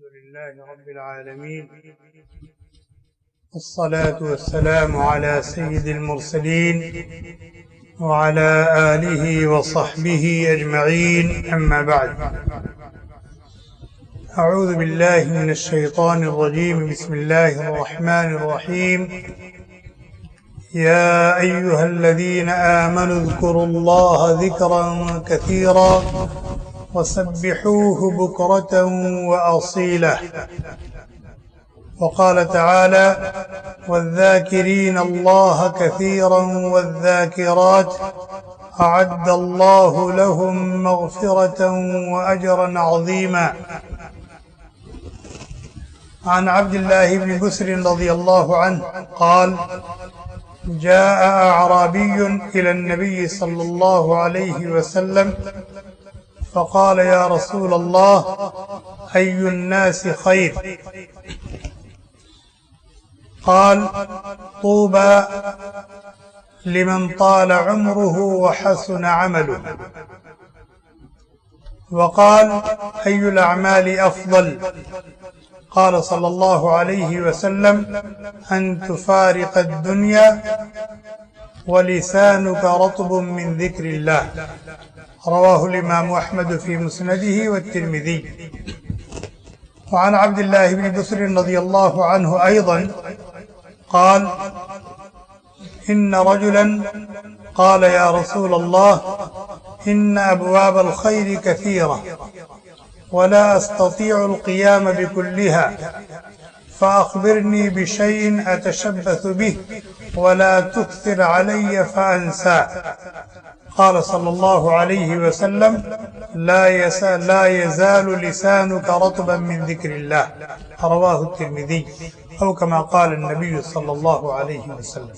الحمد لله رب العالمين، والصلاة والسلام على سيد المرسلين وعلى آله وصحبه أجمعين، أما بعد. أعوذ بالله من الشيطان الرجيم. بسم الله الرحمن الرحيم. يا أيها الذين آمنوا اذكروا الله ذكرا كثيرا وسبحوه بكرة وأصيلا. وقال تعالى: والذاكرين الله كثيرا والذاكرات أعد الله لهم مغفرة وأجرا عظيما. عن عبد الله بن بسر رضي الله عنه قال: جاء أعرابي إلى النبي صلى الله عليه وسلم فقال: يا رسول الله، أي الناس خير؟ قال: طوبى لمن طال عمره وحسن عمله. وقال: أي الأعمال أفضل؟ قال صلى الله عليه وسلم: أن تفارق الدنيا ولسانك رطب من ذكر الله. رواه الإمام أحمد في مسنده والترمذي. وعن عبد الله بن بسر رضي الله عنه أيضا قال: إن رجلا قال: يا رسول الله، إن أبواب الخير كثيرة ولا أستطيع القيام بكلها، فأخبرني بشيء أتشبث به ولا تكثر علي فأنسى. قال صلى الله عليه وسلم: لا يزال لسانك رطبا من ذكر الله. رواه الترمذي، أو كما قال النبي صلى الله عليه وسلم.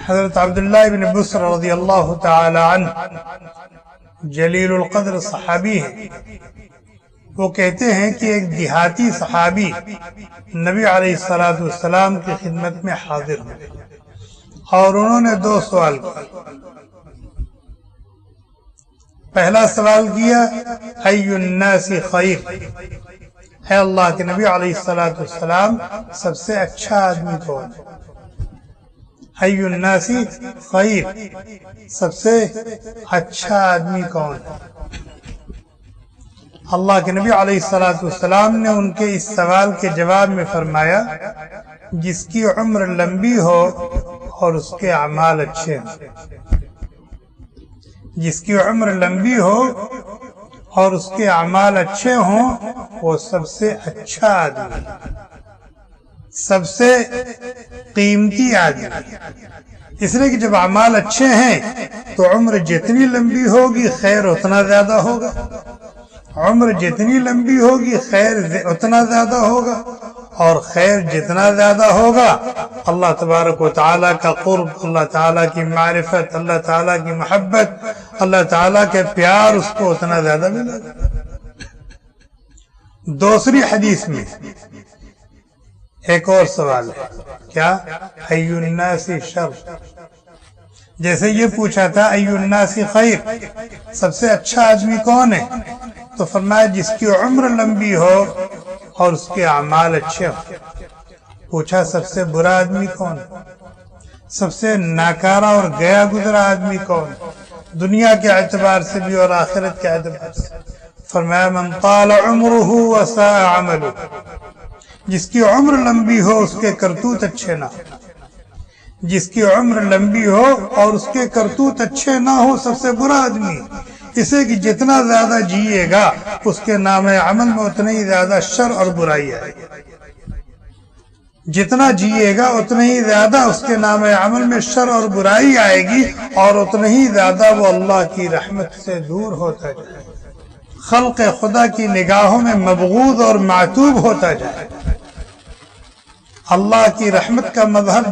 حضرت عبداللہ بن بسر رضی اللہ تعالی عنہ جلیل القدر صحابی ہیں. وہ کہتے ہیں کہ ایک دیہاتی صحابی نبی علیہ السلام کی خدمت میں حاضر ہوئے اور انہوں نے دو سوال کیے. پہلا سوال کیا: ای الناس خیر؟ اے اللہ کے نبی علیہ السلام، سب سے اچھا آدمی کون ہے؟ ای الناس خیر، سب سے اچھا آدمی کون ہے؟ اللہ کے نبی علیہ السلام نے ان کے اس سوال کے جواب میں فرمایا: جس کی عمر لمبی ہو اور اس کے اعمال اچھے ہوں. جس کی عمر لمبی ہو اور اس کے اعمال اچھے ہوں، وہ سب سے اچھا آدمی، سب سے قیمتی آدمی. اس لیے کہ جب اعمال اچھے ہیں تو عمر جتنی لمبی ہوگی خیر اتنا زیادہ ہوگا. عمر جتنی لمبی ہوگی خیر اتنا زیادہ ہوگا، اور خیر جتنا زیادہ ہوگا اللہ تبارک و تعالیٰ کا قرب، اللہ تعالیٰ کی معرفت، اللہ تعالیٰ کی محبت، اللہ تعالیٰ کے پیار اس کو اتنا زیادہ ملے گا. دوسری حدیث میں ایک اور سوال ہے، کیا؟ ای الناس شر؟ جیسے یہ پوچھا تھا ای الناس خیر، سب سے اچھا آدمی کون ہے؟ تو فرمایا جس کی عمر لمبی ہو اور اس کے اعمال اچھے ہو. پوچھا سب سے برا آدمی کون؟ سب سے ناکارہ اور گیا گزرا آدمی کون؟ دنیا کے اعتبار سے بھی اور آخرت کے اعتبار سے. فرمایا من طال عمرہ وساء عملہ، جس کی عمر لمبی ہو اس کے کرتوت اچھے نہ ہو. جس کی عمر لمبی ہو اور اس کے کرتوت اچھے نہ ہو سب سے برا آدمی. اسے کہ جتنا زیادہ جیے گا اس کے نام عمل میں اتنا ہی زیادہ شر اور برائی آئے گی. جتنا جیے گا اتنا ہی زیادہ اس کے نام عمل میں شر اور برائی آئے گی، اور اتنا ہی زیادہ وہ اللہ کی رحمت سے دور ہوتا جائے گا، خلق خدا کی نگاہوں میں مبغوض اور معتوب ہوتا جائے گا. اللہ کی رحمت کا مظہر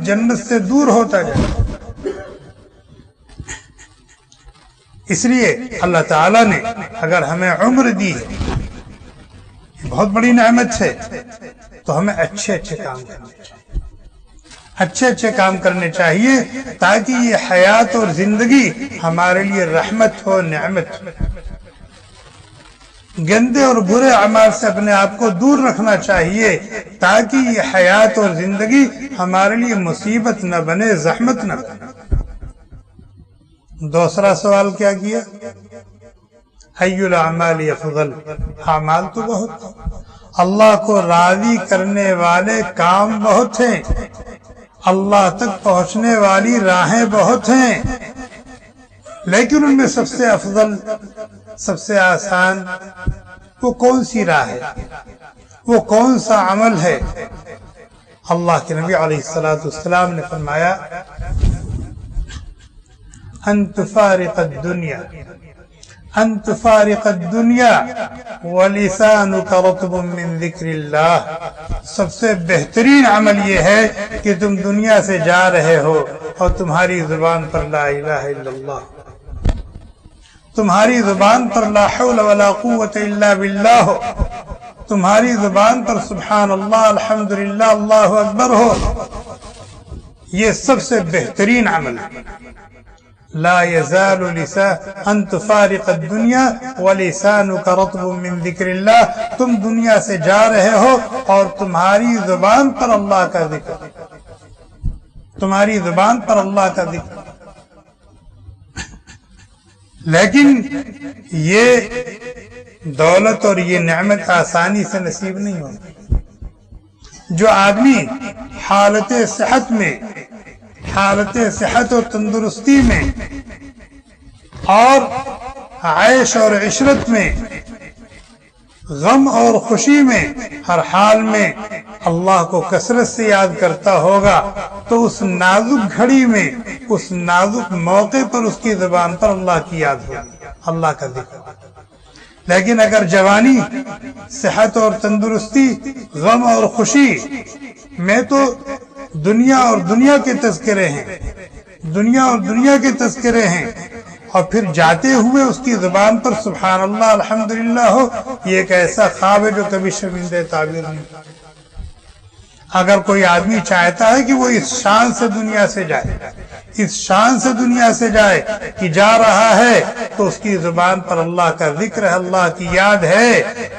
جنت سے دور ہوتا جائے گا. اس لیے اللہ تعالیٰ نے اگر ہمیں عمر دی ہے، بہت بڑی نعمت ہے، تو ہمیں اچھے کام کرنے چاہیے. اچھے کام کرنے چاہیے تاکہ یہ حیات اور زندگی ہمارے لیے رحمت ہو، نعمت ہو. گندے اور برے اعمال سے اپنے آپ کو دور رکھنا چاہیے تاکہ یہ حیات اور زندگی ہمارے لیے مصیبت نہ بنے، زحمت نہ بنے۔ دوسرا سوال کیا کیا؟ ای الاعمال افضل، اعمال تو بہت ہیں، اللہ کو راضی کرنے والے کام بہت ہیں، اللہ تک پہنچنے والی راہیں بہت ہیں، لیکن ان میں سب سے افضل، سب سے آسان وہ کون سی راہ ہے، وہ کون سا عمل ہے؟ اللہ کے نبی علیہ السلام نے فرمایا ان تفارق الدنیا، ان تفارق الدنیا ولسانک رطب من ذکر اللہ، سب سے بہترین عمل یہ ہے کہ تم دنیا سے جا رہے ہو اور تمہاری زبان پر لا الہ الا اللہ، تمہاری زبان پر لا حول ولا قوت الا باللہ ہو، تمہاری زبان پر سبحان اللہ، الحمدللہ، اللہ اکبر ہو، یہ سب سے بہترین عمل ہے۔ لا يزال لسان ان تفارق الدنیا ولسانک رطب من ذکر اللہ، تم دنیا سے جا رہے ہو اور تمہاری زبان پر اللہ کا ذکر، تمہاری زبان پر اللہ کا ذکر، لیکن یہ دولت اور یہ نعمت آسانی سے نصیب نہیں ہوتی۔ جو آدمی حالت صحت میں، حالت صحت و تندرستی میں اور عیش اور عشرت میں، غم اور خوشی میں، ہر حال میں اللہ کو کثرت سے یاد کرتا ہوگا تو اس نازک گھڑی میں، اس نازک موقع پر اس کی زبان پر اللہ کی یاد ہوگی، اللہ کا ذکر۔ لیکن اگر جوانی، صحت اور تندرستی، غم اور خوشی میں تو دنیا اور دنیا کے تذکرے ہیں، دنیا اور دنیا کے تذکرے ہیں، اور پھر جاتے ہوئے اس کی زبان پر سبحان اللہ، الحمدللہ ہو، یہ ایک ایسا خواب ہے جو کبھی شرمندہ تعبیر نہیں۔ اگر کوئی آدمی چاہتا ہے کہ وہ اس شان سے دنیا سے جائے، اس شان سے دنیا سے جائے کہ جا رہا ہے تو اس کی زبان پر اللہ کا ذکر ہے، اللہ کی یاد ہے،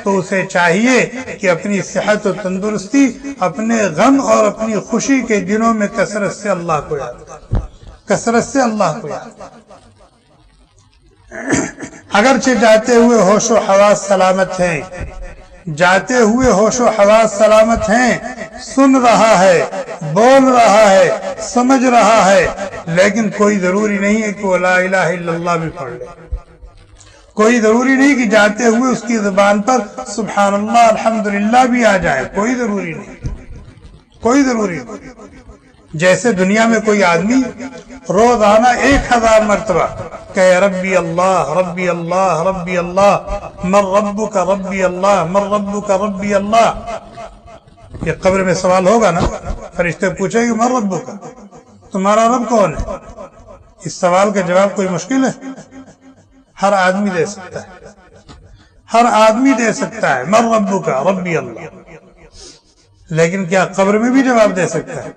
تو اسے چاہیے کہ اپنی صحت و تندرستی، اپنے غم اور اپنی خوشی کے دنوں میں کثرت سے اللہ کو یاد کرے، کثرت سے اللہ کو یاد کرے۔ اگرچہ جاتے ہوئے ہوش و حواس سلامت ہیں، جاتے ہوئے ہوش و حواس سلامت ہیں، سن رہا ہے، بول رہا ہے، سمجھ رہا ہے، لیکن کوئی ضروری نہیں ہے کہ وہ لا الہ الا اللہ بھی پڑھ لے، کوئی ضروری نہیں کہ جاتے ہوئے اس کی زبان پر سبحان اللہ، الحمدللہ بھی آ جائے، کوئی ضروری نہیں، کوئی ضروری نہیں۔ جیسے دنیا میں کوئی آدمی روزانہ 1000 مرتبہ کہ ربی اللہ، ربی اللہ، ربی اللہ، من ربک ربی اللہ، من ربک ربی اللہ، یہ قبر میں سوال ہوگا نا، فرشتے پوچھیں گے من ربک، تمہارا رب کون ہے؟ اس سوال کا جواب کوئی مشکل ہے؟ ہر آدمی دے سکتا ہے، ہر آدمی دے سکتا ہے من ربک ربی اللہ، لیکن کیا قبر میں بھی جواب دے سکتا ہے؟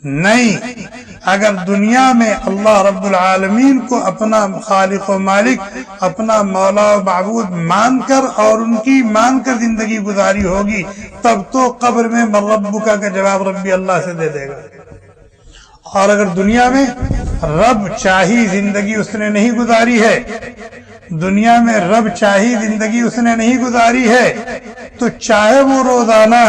نہیں۔ اگر دنیا میں اللہ رب العالمین کو اپنا خالق و مالک، اپنا مولا و معبود مان کر اور ان کی مان کر زندگی گزاری ہوگی، تب تو قبر میں من ربک کا جواب ربی اللہ سے دے دے گا۔ اور اگر دنیا میں رب چاہی زندگی اس نے نہیں گزاری ہے، دنیا میں رب چاہی زندگی اس نے نہیں گزاری ہے، تو چاہے وہ روزانہ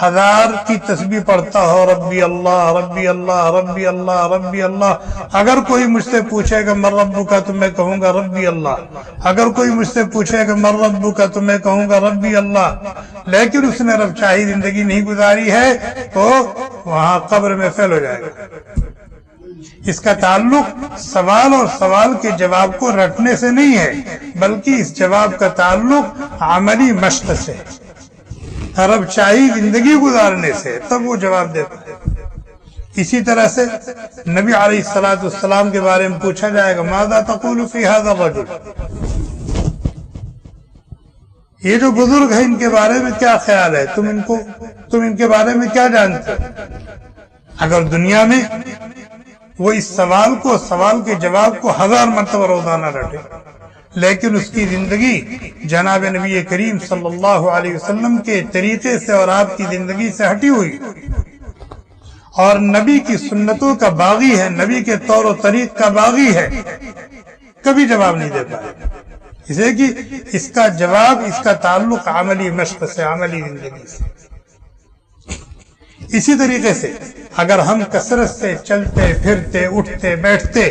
1000 کی تسبیح پڑھتا ہو، ربی اللہ، ربی اللہ، ربی اللہ، ربی اللہ، اگر کوئی مجھ سے پوچھے گا من ربک تو میں کہوں گا ربی اللہ، اگر کوئی مجھ سے پوچھے گا من ربک تو میں کہوں گا ربی اللہ، لیکن اس نے رب چاہی زندگی نہیں گزاری ہے تو وہاں قبر میں فیل ہو جائے گا۔ اس کا تعلق سوال اور سوال کے جواب کو رٹنے سے نہیں ہے، بلکہ اس جواب کا تعلق عملی مشق سے، رب چاہی زندگی گزارنے سے، تب وہ جواب دیتا ہے۔ اسی طرح سے نبی علیہ السلام کے بارے میں پوچھا جائے گا ماذا تقول فی ھذا الرجل، یہ جو بزرگ ہیں ان کے بارے میں کیا خیال ہے، تم ان کے بارے میں کیا جانتے ہو؟ اگر دنیا میں وہ اس سوال کے جواب کو 1000 مرتبہ روزانہ رٹے، لیکن اس کی زندگی جناب نبی کریم صلی اللہ علیہ وسلم کے طریقے سے اور آپ کی زندگی سے ہٹی ہوئی، اور نبی کی سنتوں کا باغی ہے، نبی کے طور و طریق کا باغی ہے، کبھی جواب نہیں دے پائے، اسے کہ اس کا جواب، اس کا تعلق عملی مشق سے، عملی زندگی سے۔ اسی طریقے سے اگر ہم کثرت سے چلتے پھرتے اٹھتے بیٹھتے،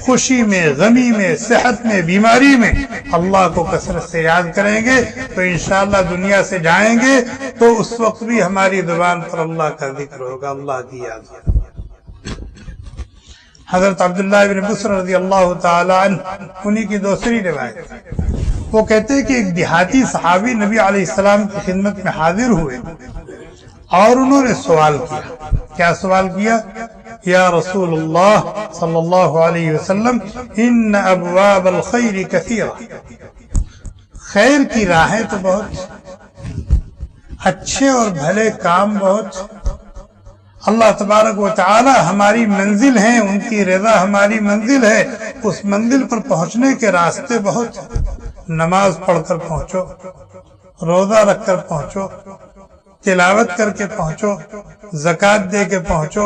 خوشی میں، غمی میں، صحت میں، بیماری میں اللہ کو کثرت سے یاد کریں گے تو انشاءاللہ دنیا سے جائیں گے تو اس وقت بھی ہماری زبان پر اللہ کا ذکر ہوگا، اللہ کی یاد ہوگا۔ حضرت عبداللہ بن بصر رضی اللہ تعالی عنہ، انہی کی دوسری روایت، وہ کہتے ہیں کہ ایک دیہاتی صحابی نبی علیہ السلام کی خدمت میں حاضر ہوئے اور انہوں نے سوال کیا۔ کیا سوال کیا؟ یا رسول اللہ صلی اللہ علیہ وسلم، ان ابواب الخیر کثیرہ، خیر کی راہیں تو بہت، اچھے اور بھلے کام بہت، اللہ تبارک و تعالی ہماری منزل ہیں، ان کی رضا ہماری منزل ہے، اس منزل پر پہنچنے کے راستے بہت، نماز پڑھ کر پہنچو، روزہ رکھ کر پہنچو، تلاوت کر کے پہنچو، زکوٰۃ دے کے پہنچو،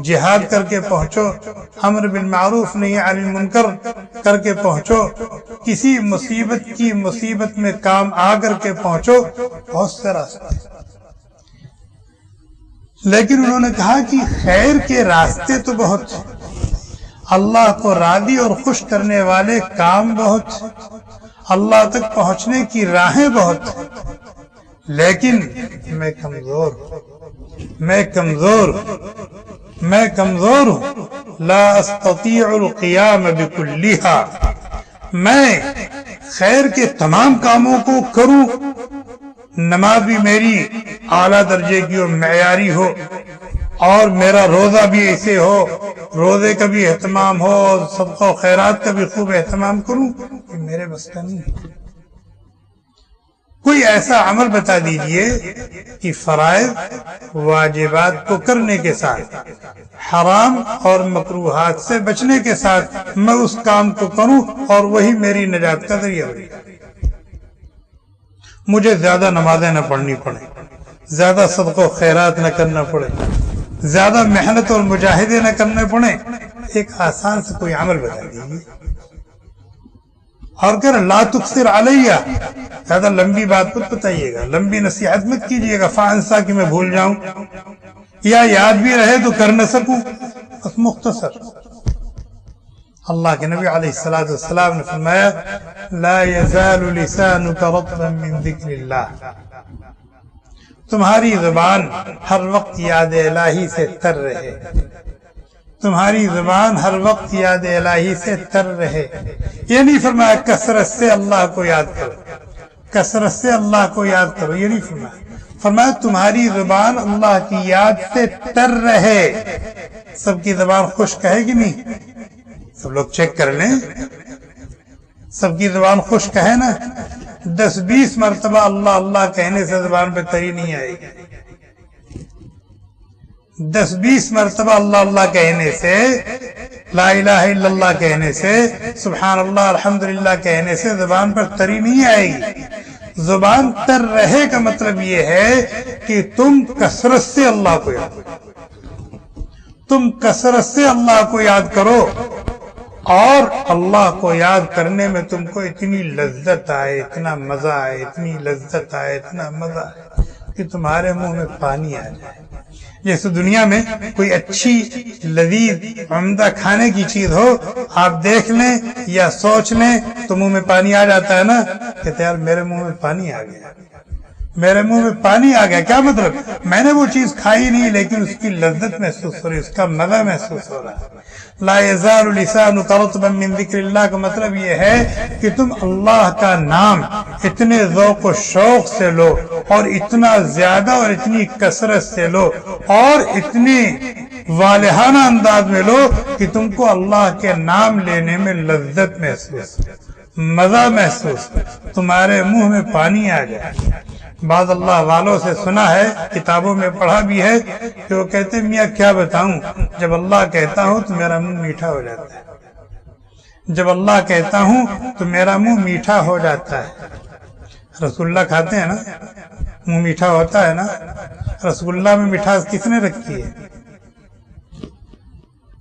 جہاد کر کے پہنچو، امر بالمعروف نہی عن المنکر کر کے پہنچو، کسی مصیبت میں کام آ کر کے پہنچو، بہت سے راستے۔ لیکن انہوں نے کہا کہ خیر کے راستے تو بہت، اللہ کو راضی اور خوش کرنے والے کام بہت، اللہ تک پہنچنے کی راہیں بہت، لیکن میں کمزور ہوں، لا استطيع القيام بكلها، میں خیر کے تمام کاموں کو کروں، نماز بھی میری اعلیٰ درجے کی اور معیاری ہو، اور میرا روزہ بھی ایسے ہو، روزے کا بھی اہتمام ہو، اور صدقہ و خیرات کا بھی خوب اہتمام کروں، کہ میرے بس کا نہیں ہے۔ کوئی ایسا عمل بتا دیجئے کہ فرائض واجبات کو کرنے کے ساتھ، حرام اور مکروہات سے بچنے کے ساتھ میں اس کام کو کروں اور وہی میری نجات کا ذریعہ ہو۔ مجھے زیادہ نمازیں نہ پڑھنی پڑے، زیادہ صدقہ و خیرات نہ کرنا پڑے، زیادہ محنت اور مجاہدے نہ کرنے پڑے، ایک آسان سے کوئی عمل بتا دیجیے۔ اور کہ لا تکثر علیہ، زیادہ لمبی بات مت بتائیے گا، لمبی نصیحت مت کیجیے گا، فانسا کہ میں بھول جاؤں یا یاد بھی رہے تو کر نہ سکوں، بس مختصر۔ اللہ کے نبی علیہ السلام نے فرمایا لا یزال لسانک رطبا من ذکر اللہ، تمہاری زبان ہر وقت یاد الہی سے تر رہے، تمہاری زبان ہر وقت یاد الہی سے تر رہے۔ یہ نہیں فرمایا کثرت سے اللہ کو یاد کرو، کثرت سے اللہ کو یاد کرو، یہ نہیں فرمایا، فرمایا تمہاری زبان اللہ کی یاد سے تر رہے۔ سب کی زبان خشک ہے کہ نہیں؟ سب لوگ چیک کر لیں، سب کی زبان خشک ہے نا؟ 10-20 مرتبہ اللہ اللہ کہنے سے زبان پہ تری نہیں آئے گی، 10-20 مرتبہ اللہ اللہ کہنے سے، لا الہ الا اللہ کہنے سے، سبحان اللہ الحمدللہ کہنے سے زبان پر تری نہیں آئے گی۔ زبان تر رہے کا مطلب یہ ہے کہ تم کثرت سے اللہ کو یاد کرو، تم کثرت سے اللہ کو یاد کرو، اور اللہ کو یاد کرنے میں تم کو اتنی لذت آئے، اتنا مزہ آئے، اتنی لذت آئے، اتنا مزہ آئے کہ تمہارے منہ میں پانی آ جائے۔ جیسے دنیا میں کوئی اچھی لذیذ عمدہ کھانے کی چیز ہو، آپ دیکھ لیں یا سوچ لیں تو منہ میں پانی آ جاتا ہے نا، کہتے یار میرے منہ میں پانی آ گیا، میرے منہ میں پانی آ گیا۔ کیا مطلب؟ میں نے وہ چیز کھائی نہیں لیکن اس کی لذت محسوس ہو رہی، اس کا مزہ محسوس ہو رہا ہے۔ لا یزال لسانک رطبا من ذکر اللہ کا مطلب یہ ہے کہ تم اللہ کا نام اتنے ذوق و شوق سے لو، اور اتنا زیادہ اور اتنی کثرت سے لو، اور اتنی والہانہ انداز میں لو کہ تم کو اللہ کے نام لینے میں لذت محسوس، مزہ محسوس، تمہارے منہ میں پانی آ جائے۔ بعض اللہ والوں سے سنا ہے، کتابوں میں پڑھا بھی ہے کہ وہ کہتے ہیں میاں کیا بتاؤں، جب اللہ کہتا ہوں تو میرا منہ میٹھا ہو جاتا ہے، جب اللہ کہتا ہوں تو میرا منہ میٹھا ہو جاتا ہے۔ رسول اللہ کھاتے ہیں نا، منہ میٹھا ہوتا ہے نا۔ رسول اللہ میں مٹھاس کس نے رکھی ہے؟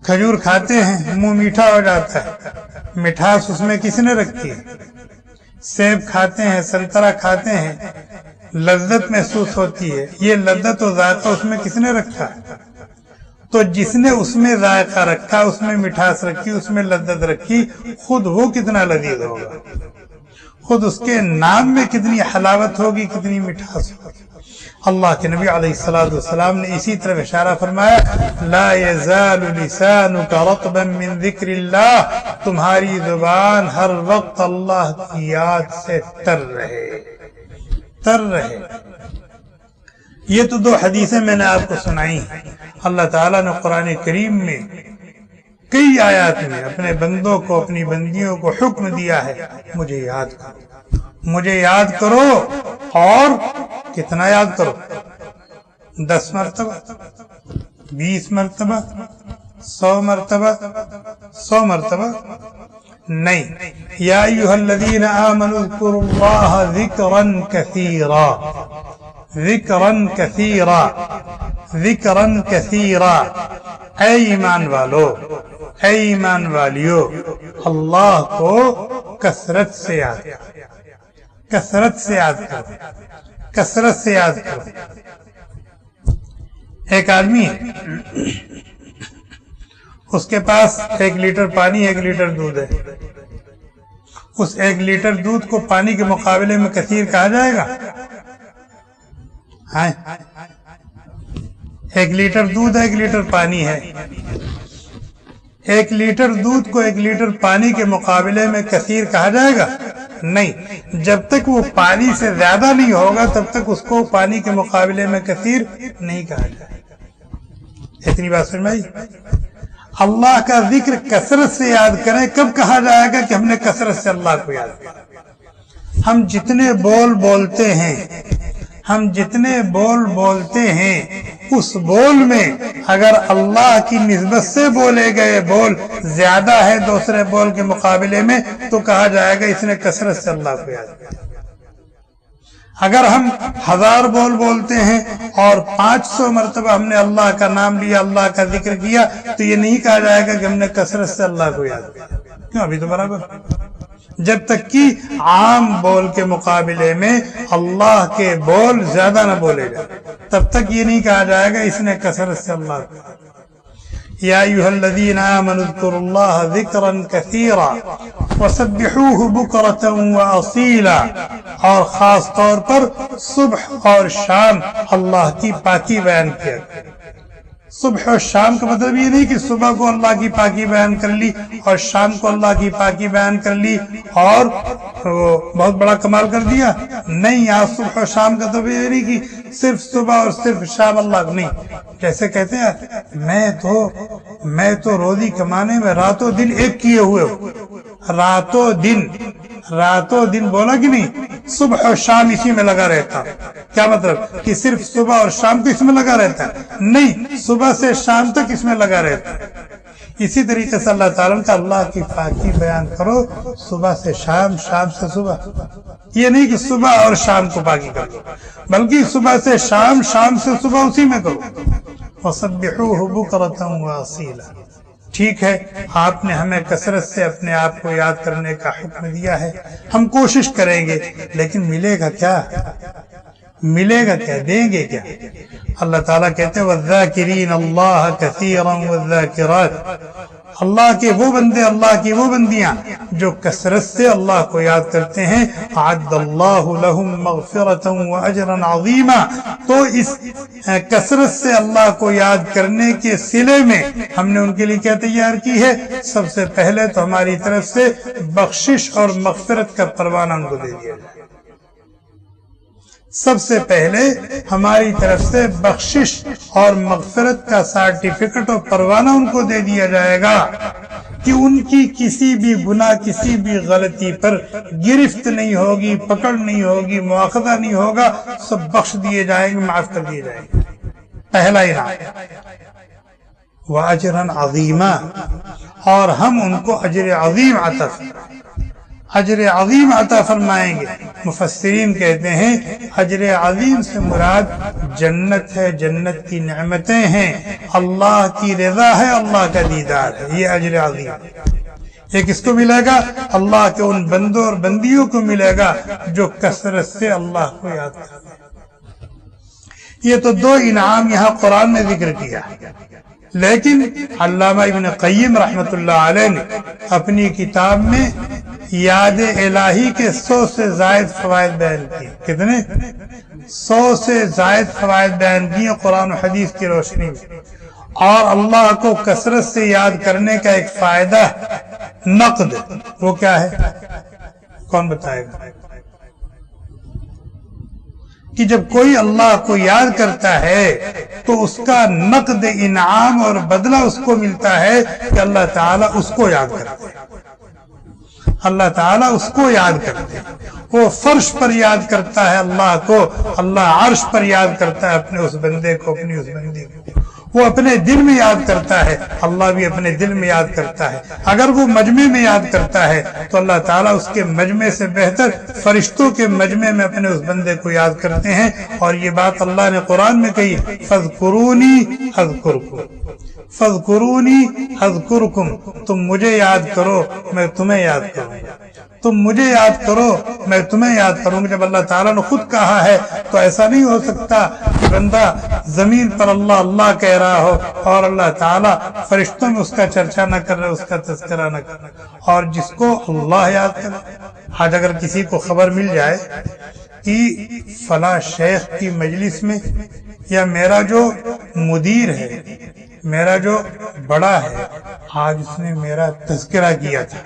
کھجور کھاتے ہیں منہ میٹھا ہو جاتا ہے، مٹھاس اس میں کس نے رکھی ہے؟ سیب کھاتے ہیں، سنترا کھاتے ہیں، لذت محسوس ہوتی ہے، یہ لذت و ذائقہ اس میں کس نے رکھا؟ تو جس نے اس میں ذائقہ رکھا، اس میں مٹھاس رکھی، اس میں لذت رکھی، خود وہ کتنا لذیذ ہوگا، خود اس کے نام میں کتنی حلاوت ہوگی، کتنی مٹھاس ہوگی۔ اللہ کے نبی علیہ السلام نے اسی طرح اشارہ فرمایا، لا یزال لسانک رطبا من ذکر اللہ، تمہاری زبان ہر وقت اللہ کی یاد سے تر رہے، تر رہے۔ یہ تو دو حدیثیں میں نے آپ کو سنائی ہیں۔ اللہ تعالیٰ نے قرآن کریم میں کئی آیات میں اپنے بندوں کو، اپنی بندیوں کو حکم دیا ہے، مجھے یاد کرو، مجھے یاد کرو۔ اور کتنا یاد کرو؟ 10 مرتبہ، 20 مرتبہ، 100 مرتبہ؟ 100 مرتبہ نہیں۔ یا ایھا الذین آمنوا اذکروا اللہ ذکرا کثیرا، ذکرا کثیرا، ذکرا کثیرا۔ اے ایمان والو، اے ایمان والیو، اللہ کو کثرت سے یاد کرو، کثرت سے یاد کرو، کثرت سے یاد کرو۔ ایک آدمی ہے، اس کے پاس 1 لیٹر پانی، 1 لیٹر دودھ ہے۔ اس 1 لیٹر دودھ کو پانی کے مقابلے میں کثیر کہا جائے گا؟ ہاں، 1 لیٹر دودھ 1 لیٹر پانی ہے۔ 1 لیٹر دودھ کو 1 لیٹر پانی کے مقابلے میں کثیر کہا جائے گا؟ نہیں۔ جب تک وہ پانی سے زیادہ نہیں ہوگا تب تک اس کو پانی کے مقابلے میں کثیر نہیں کہا جائے گا۔ اتنی بات سمجھ؟ اللہ کا ذکر کثرت سے یاد کریں، کب کہا جائے گا کہ ہم نے کثرت سے اللہ کو یاد کیا؟ ہم جتنے بول بولتے ہیں، ہم جتنے بول بولتے ہیں، اس بول میں اگر اللہ کی نسبت سے بولے گئے بول زیادہ ہے دوسرے بول کے مقابلے میں تو کہا جائے گا اس نے کثرت سے اللہ کو یاد کیا۔ اگر ہم 1000 بول بولتے ہیں اور 500 مرتبہ ہم نے اللہ کا نام لیا، اللہ کا ذکر کیا، تو یہ نہیں کہا جائے گا کہ ہم نے کثرت سے اللہ کو یاد کیا۔ کیوں؟ ابھی تو برابر۔ جب تک کہ عام بول کے مقابلے میں اللہ کے بول زیادہ نہ بولے جائے تب تک یہ نہیں کہا جائے گا اس نے کثرت سے اللہ کو۔ یا ایھا الذین آمنوا اذکروا اللہ ذکرا کثیرا وسبحوہ بکرۃ واصیلا، اور خاص طور پر صبح اور شام اللہ کی پاکی بیان کیا۔ صبح اور شام کا مطلب یہ نہیں کہ صبح کو اللہ کی پاکی بیان کر لی اور شام کو اللہ کی پاکی بیان کر لی اور بہت بڑا کمال کر دیا، نہیں۔ یہاں صبح اور شام کا تو یہ نہیں کہ صرف صبح اور صرف شام اللہ کو، نہیں۔ جیسے کہتے ہیں میں تو روزی کمانے میں راتوں دن ایک کیے ہوئے ہوں، راتوں دن بولا کہ نہیں، صبح اور شام اسی میں لگا رہتا۔ کیا مطلب؟ کہ صرف صبح اور شام کو اس میں لگا رہتا ہے؟ نہیں، صبح سے شام تک اس میں لگا رہتا ہے۔ اسی طریقے سے اللہ تعالیٰ کا اللہ کی پاکی بیان کرو، صبح سے شام، شام سے صبح۔ یہ نہیں کہ صبح اور شام کو پاکی کرو، بلکہ صبح سے شام، شام سے صبح اسی میں کرو۔ وَسَبِّحُوهُ بُكْرَةً وَأَصِيلًا۔ ٹھیک ہے، آپ نے ہمیں کثرت سے اپنے آپ کو یاد کرنے کا حکم دیا ہے، ہم کوشش کریں گے، لیکن ملے گا کیا؟ ملے گا کیا؟ دیں گے کیا؟ اللہ تعالیٰ کہتے ہیں وَالذَّاكِرِينَ اللَّهَ كَثِيرًا وَالذَّاكِرَاتِ، اللہ کے وہ بندے، اللہ کی وہ بندیاں جو کثرت سے اللہ کو یاد کرتے ہیں، اعد اللہ لہم مغفرۃ واجرا عظیما، تو اس کثرت سے اللہ کو یاد کرنے کے صلے میں ہم نے ان کے لیے کیا تیار کی ہے؟ سب سے پہلے تو ہماری طرف سے بخشش اور مغفرت کا پروانہ ان کو دے دیا جائے۔ سب سے پہلے ہماری طرف سے بخشش اور مغفرت کا سرٹیفکیٹ اور پروانہ ان کو دے دیا جائے گا کہ ان کی کسی بھی گناہ، کسی بھی غلطی پر گرفت نہیں ہوگی، پکڑ نہیں ہوگی، مواخذہ نہیں ہوگا، سب بخش دیے جائیں گے، معاف کر دیے جائیں گے۔ پہلا انعام۔ وَأَجْرًا عَظِيمًا، اور ہم ان کو اجر عظیم عطا فرمائیں گے۔ مفسرین کہتے ہیں اجر عظیم سے مراد جنت ہے، جنت کی نعمتیں ہیں، اللہ کی رضا ہے، اللہ کا دیدار ہے، یہ اجر عظیم۔ یہ کس کو ملے گا؟ اللہ کے ان بندوں اور بندیوں کو ملے گا جو کثرت سے اللہ کو یاد کرتے ہیں۔ یہ تو دو انعام یہاں قرآن نے ذکر کیا، لیکن علامہ ابن قیم رحمۃ اللہ علیہ نے اپنی کتاب میں یاد الہی کے 100 سے زائد فوائد بیان کیے۔ کتنے؟ 100 سے زائد فوائد بیان کیے قرآن و حدیث کی روشنی میں۔ اور اللہ کو کثرت سے یاد کرنے کا ایک فائدہ نقد، وہ کیا ہے؟ کون بتائے گا؟ کہ جب کوئی اللہ کو یاد کرتا ہے تو اس کا نقد انعام اور بدلہ اس کو ملتا ہے کہ اللہ تعالیٰ اس کو یاد کرتے ہیں، اللہ تعالیٰ اس کو یاد کرتے ہیں۔ وہ فرش پر یاد کرتا ہے اللہ کو، اللہ عرش پر یاد کرتا ہے اپنے اس بندے کو، اپنی اس بندی کو۔ وہ اپنے دل میں یاد کرتا ہے، اللہ بھی اپنے دل میں یاد کرتا ہے۔ اگر وہ مجمع میں یاد کرتا ہے تو اللہ تعالیٰ اس کے مجمع سے بہتر فرشتوں کے مجمع میں اپنے اس بندے کو یاد کرتے ہیں۔ اور یہ بات اللہ نے قرآن میں کہی، فَاذْكُرُونِي أَذْكُرْكُمْ، فَاذْكُرُونِي أَذْكُرْكُمْ، تم مجھے یاد کرو میں تمہیں یاد کروں گا، تم مجھے یاد کرو میں تمہیں یاد کروں گا۔ جب اللہ تعالیٰ نے خود کہا ہے تو ایسا نہیں ہو سکتا کہ بندہ زمین پر اللہ اللہ کہہ رہا ہو اور اللہ تعالیٰ فرشتوں میں اس کا چرچا نہ کر رہے، اس کا تذکرہ نہ کر رہے۔ اور جس کو اللہ یاد کرے، آج اگر کسی کو خبر مل جائے کہ فلاں شیخ کی مجلس میں، یا میرا جو مدیر ہے، میرا جو بڑا ہے، آج اس نے میرا تذکرہ کیا تھا،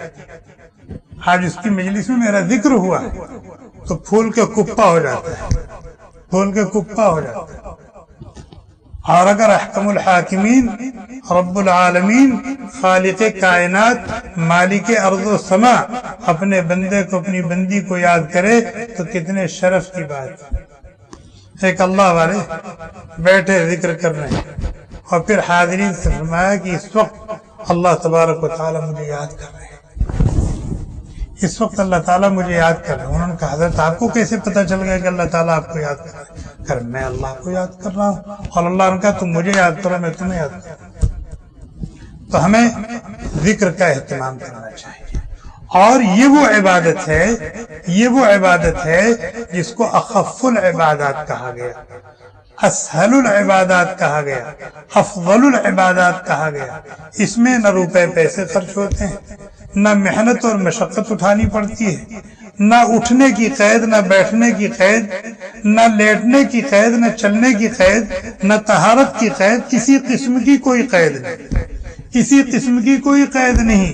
آج اس کی مجلس میں میرا ذکر ہوا ہے، تو پھول کے کپا ہو جاتا ہے، پھول کے کپا ہو جاتا ہے۔ اور اگر احکم الحاکمین رب العالمین خالق کائنات مالک ارض و سما اپنے بندے کو، اپنی بندی کو یاد کرے تو کتنے شرف کی بات ہے۔ ایک اللہ والے بیٹھے ذکر کر رہے ہیں اور پھر حاضرین سے فرمایا کہ اس وقت اللہ تبارک و تعالیٰ مجھے یاد کر رہے ہیں، اس وقت اللہ تعالیٰ مجھے یاد کر رہے ہیں۔ انہوں نے کہا حضرت آپ کو کیسے پتہ چل گیا کہ اللہ تعالیٰ آپ کو یاد کر رہے ہیں؟ کہ میں اللہ کو یاد کر رہا ہوں، اور اللہ نے کہا تم مجھے یاد کرو میں تمہیں یاد کروں۔ تو ہمیں ذکر کا اہتمام کرنا چاہیے، اور یہ وہ عبادت ہے جس کو اخف العبادات کہا گیا، اسہل العبادات کہا گیا، افضل العبادات کہا گیا۔ اس میں نہ روپے پیسے خرچ ہوتے ہیں، نہ محنت اور مشقت اٹھانی پڑتی ہے، نہ اٹھنے کی قید، نہ بیٹھنے کی قید، نہ لیٹنے کی قید، نہ چلنے کی قید، نہ طہارت کی قید، کسی قسم کی کوئی قید نہیں، کسی قسم کی کوئی قید نہیں۔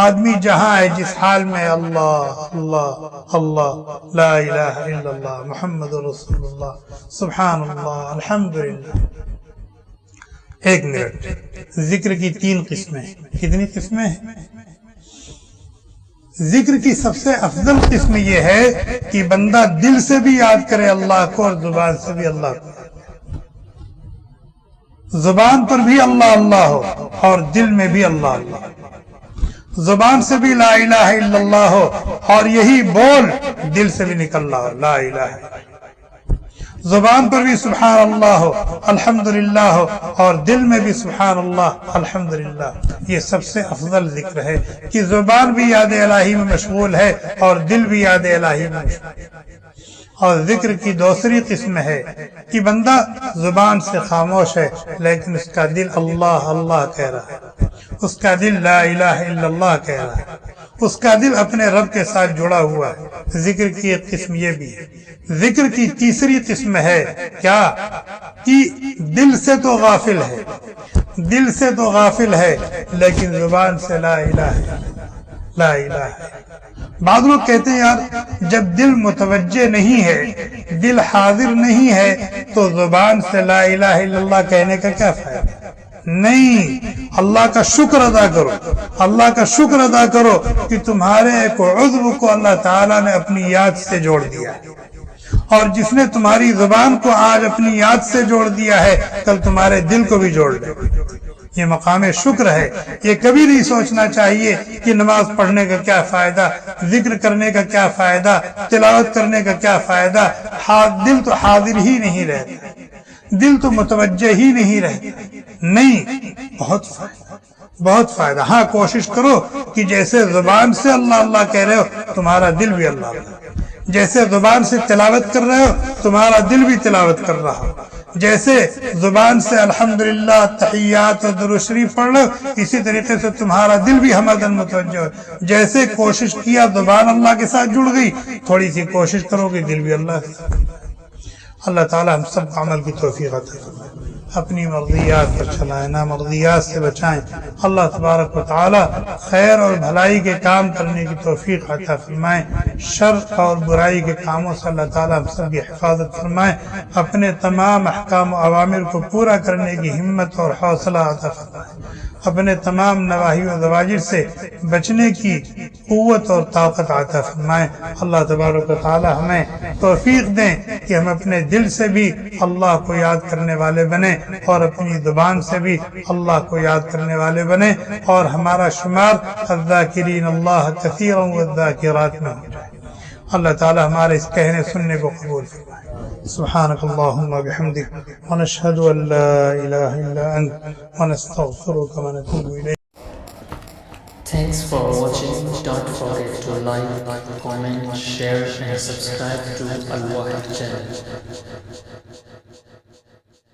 آدمی جہاں ہے، جس حال میں، اللہ اللہ اللہ، لا الہ الا اللہ محمد رسول اللہ، سبحان اللہ، الحمدللہ۔ ایک منٹ، ذکر کی 3 قسمیں ہیں۔ کتنی قسمیں ہیں؟ ذکر کی سب سے افضل قسم یہ ہے کہ بندہ دل سے بھی یاد کرے اللہ کو اور زبان سے بھی اللہ کو، زبان پر بھی اللہ اللہ ہو اور دل میں بھی اللہ اللہ، زبان سے بھی لا الہ الا اللہ ہو اور یہی بول دل سے بھی نکل رہا ہو، لا الہ الا اللہ، زبان پر بھی سبحان اللہ ہو، الحمدللہ ہو، اور دل میں بھی سبحان اللہ الحمدللہ۔ یہ سب سے افضل ذکر ہے کہ زبان بھی یاد الہی میں مشغول ہے اور دل بھی یاد الہی میں مشغول ہے۔ اور ذکر کی دوسری قسم ہے کہ بندہ زبان سے خاموش ہے لیکن اس کا دل اللہ اللہ کہہ رہا ہے، اس کا دل لا الہ الا اللہ کہہ رہا ہے، اس کا دل اپنے رب کے ساتھ جڑا ہوا ہے۔ ذکر کی ایک قسم یہ بھی ہے۔ ذکر کی تیسری قسم ہے کیا کہ دل سے تو غافل ہے، دل سے تو غافل ہے لیکن زبان سے لا الہ لا الہ۔ بعض لوگ کہتے ہیں یار جب دل متوجہ نہیں ہے، دل حاضر نہیں ہے تو زبان سے لا الہ الا اللہ کہنے کا کیا فائدہ؟ نہیں، اللہ کا شکر ادا کرو، اللہ کا شکر ادا کرو کہ تمہارے ایک عضو کو اللہ تعالیٰ نے اپنی یاد سے جوڑ دیا ہے، اور جس نے تمہاری زبان کو آج اپنی یاد سے جوڑ دیا ہے کل تمہارے دل کو بھی جوڑ دے۔ یہ مقام شکر ہے. یہ کبھی نہیں سوچنا چاہیے کہ نماز پڑھنے کا کیا فائدہ، ذکر کرنے کا کیا فائدہ، تلاوت کرنے کا کیا فائدہ. دل تو حاضر ہی نہیں رہتا، دل تو متوجہ ہی نہیں رہتا. نہیں، بہت فائدہ. ہاں کوشش کرو کہ جیسے زبان سے اللہ اللہ کہہ رہے ہو تمہارا دل بھی اللہ اللہ، جیسے زبان سے تلاوت کر رہے ہو تمہارا دل بھی تلاوت کر رہا ہو، جیسے زبان سے الحمدللہ تحیات و درود شریف پڑھ رہے ہو اسی طریقے سے تمہارا دل بھی حمدن متوجہ ہو. جیسے کوشش کیا زبان اللہ کے ساتھ جڑ گئی، تھوڑی سی کوشش کرو کہ دل بھی اللہ کے ساتھ. اللہ تعالی ہم سب کو عمل کی توفیق عطا فرمائے، اپنی مرضیات پر چلائیں، نامرضیات سے بچائیں. اللہ تبارک و تعالی خیر اور بھلائی کے کام کرنے کی توفیق عطا فرمائیں. شر اور برائی کے کاموں سے اللہ تعالی ہم سب کی حفاظت فرمائیں. اپنے تمام احکام و اوامر کو پورا کرنے کی ہمت اور حوصلہ عطا فرمائیں. اپنے تمام نواہی و زواجر سے بچنے کی قوت اور طاقت عطا فرمائیں. اللہ تبارک و تعالی ہمیں توفیق دیں کہ ہم اپنے دل سے بھی اللہ کو یاد کرنے والے بنیں اور اپنی زبان سے بھی اللہ کو یاد کرنے والے بنیں، اور ہمارا شمار الذاکرین اللہ کثیرا والذاکرات میں ہو جائے. اللہ تعالی ہمارے اس کہنے سننے کو قبول فرمائے. سبحانك اللهم وبحمدك ونشهد أن لا إله إلا أنت ونستغفرك ونتوب إليك. Thanks for watching. Don't forget to like, comment, share and subscribe to Al Wahid channel.